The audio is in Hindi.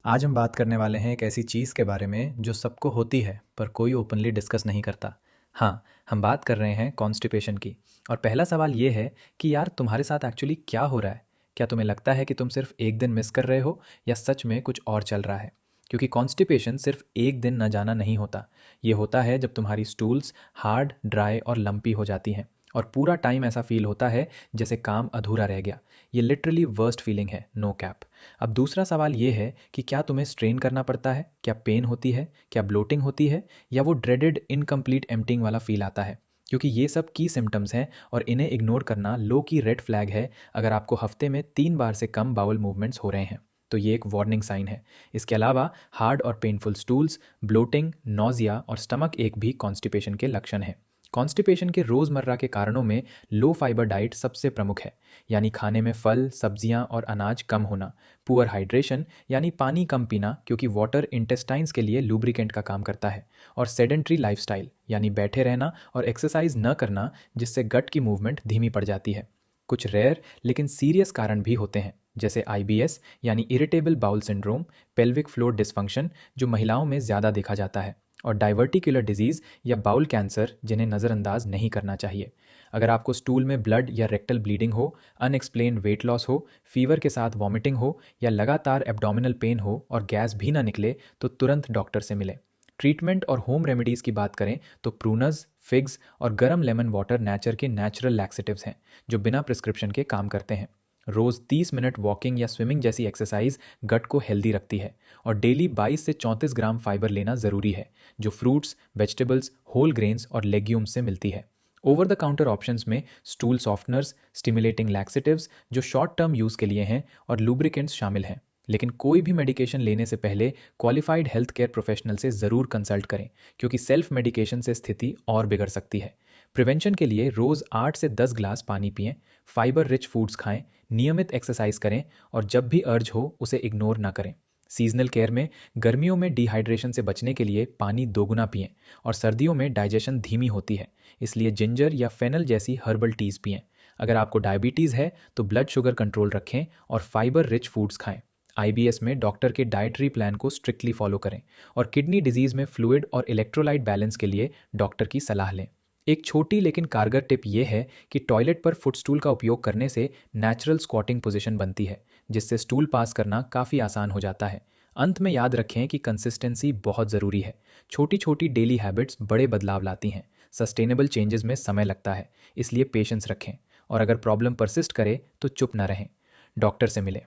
आज हम बात करने वाले हैं एक ऐसी चीज़ के बारे में जो सबको होती है पर कोई ओपनली डिस्कस नहीं करता। हाँ, हम बात कर रहे हैं कॉन्स्टिपेशन की। और पहला सवाल ये है कि यार तुम्हारे साथ एक्चुअली क्या हो रहा है? क्या तुम्हें लगता है कि तुम सिर्फ एक दिन मिस कर रहे हो या सच में कुछ और चल रहा है? क्योंकि कॉन्स्टिपेशन सिर्फ एक दिन न जाना नहीं होता। ये होता है जब तुम्हारी स्टूल्स हार्ड, ड्राई और लंपी हो जाती हैं और पूरा टाइम ऐसा फील होता है जैसे काम अधूरा रह गया। ये लिटरली वर्स्ट फीलिंग है, नो कैप। अब दूसरा सवाल ये है कि क्या तुम्हें स्ट्रेन करना पड़ता है, क्या पेन होती है, क्या ब्लोटिंग होती है, या वो ड्रेडेड इनकम्प्लीट एम्प्टिंग वाला फील आता है? क्योंकि ये सब की सिम्टम्स हैं और इन्हें इग्नोर करना लो की रेड फ्लैग है। अगर आपको हफ्ते में 3 बार से कम बाउल मूवमेंट्स हो रहे हैं तो ये एक वार्निंग साइन है। इसके अलावा हार्ड और पेनफुल स्टूल्स, ब्लोटिंग, नोजिया और स्टमक एक भी कॉन्स्टिपेशन के लक्षण हैं। कॉन्स्टिपेशन के रोज़मर्रा के कारणों में लो फाइबर डाइट सबसे प्रमुख है, यानी खाने में फल, सब्जियां और अनाज कम होना। पुअर हाइड्रेशन यानी पानी कम पीना, क्योंकि वाटर इंटेस्टाइन्स के लिए लुब्रिकेंट का काम करता है। और सेडेंट्री लाइफस्टाइल यानी बैठे रहना और एक्सरसाइज न करना, जिससे गट की मूवमेंट धीमी पड़ जाती है। कुछ रेयर लेकिन सीरियस कारण भी होते हैं, जैसे आईबीएस यानी irritable bowel syndrome, pelvic floor dysfunction जो महिलाओं में ज़्यादा देखा जाता है, और डाइवर्टिकुलर डिजीज़ या बाउल कैंसर जिन्हें नज़रअंदाज नहीं करना चाहिए। अगर आपको स्टूल में ब्लड या रेक्टल ब्लीडिंग हो, अनएक्सप्लेन्ड वेट लॉस हो, फीवर के साथ वॉमिटिंग हो या लगातार एब्डोमिनल पेन हो और गैस भी ना निकले तो तुरंत डॉक्टर से मिलें। ट्रीटमेंट और होम रेमेडीज़ की बात करें तो प्रूनस, फिग्स और गर्म लेमन वाटर नेचर के नेचुरल लैक्सेटिव्स हैं जो बिना प्रिस्क्रिप्शन के काम करते हैं। रोज़ 30 मिनट वॉकिंग या स्विमिंग जैसी एक्सरसाइज गट को हेल्दी रखती है। और डेली 22 से 34 ग्राम फाइबर लेना ज़रूरी है, जो फ्रूट्स, वेजिटेबल्स, होल ग्रेन्स और लेग्यूम्स से मिलती है। ओवर द काउंटर ऑप्शंस में स्टूल सॉफ्टनर्स, स्टिमुलेटिंग लैक्सेटिव्स जो शॉर्ट टर्म यूज़ के लिए हैं, और लुब्रिकेंट्स शामिल हैं। लेकिन कोई भी मेडिकेशन लेने से पहले क्वालिफाइड हेल्थ केयर प्रोफेशनल से ज़रूर कंसल्ट करें, क्योंकि सेल्फ मेडिकेशन से स्थिति और बिगड़ सकती है। प्रिवेंशन के लिए रोज़ 8 से 10 ग्लास पानी पिएं, फाइबर रिच फूड्स खाएं, नियमित एक्सरसाइज करें और जब भी अर्ज हो उसे इग्नोर ना करें। सीजनल केयर में गर्मियों में डिहाइड्रेशन से बचने के लिए पानी दोगुना पिएं, और सर्दियों में डाइजेशन धीमी होती है, इसलिए जिंजर या फेनल जैसी हर्बल टीज़ पिएं। अगर आपको डायबिटीज़ है तो ब्लड शुगर कंट्रोल रखें और फाइबर रिच फूड्स खाएं। आईबीएस में डॉक्टर के डाइटरी प्लान को स्ट्रिक्टली फॉलो करें, और किडनी डिजीज़ में फ्लूइड और इलेक्ट्रोलाइट बैलेंस के लिए डॉक्टर की सलाह लें। एक छोटी लेकिन कारगर टिप ये है कि टॉयलेट पर फुटस्टूल का उपयोग करने से नेचुरल स्क्वाटिंग पोजीशन बनती है, जिससे स्टूल पास करना काफ़ी आसान हो जाता है। अंत में याद रखें कि कंसिस्टेंसी बहुत ज़रूरी है। छोटी छोटी डेली हैबिट्स बड़े बदलाव लाती हैं। सस्टेनेबल चेंजेस में समय लगता है, इसलिए पेशेंस रखें। और अगर प्रॉब्लम परसिस्ट करे तो चुप ना रहें, डॉक्टर से मिलें।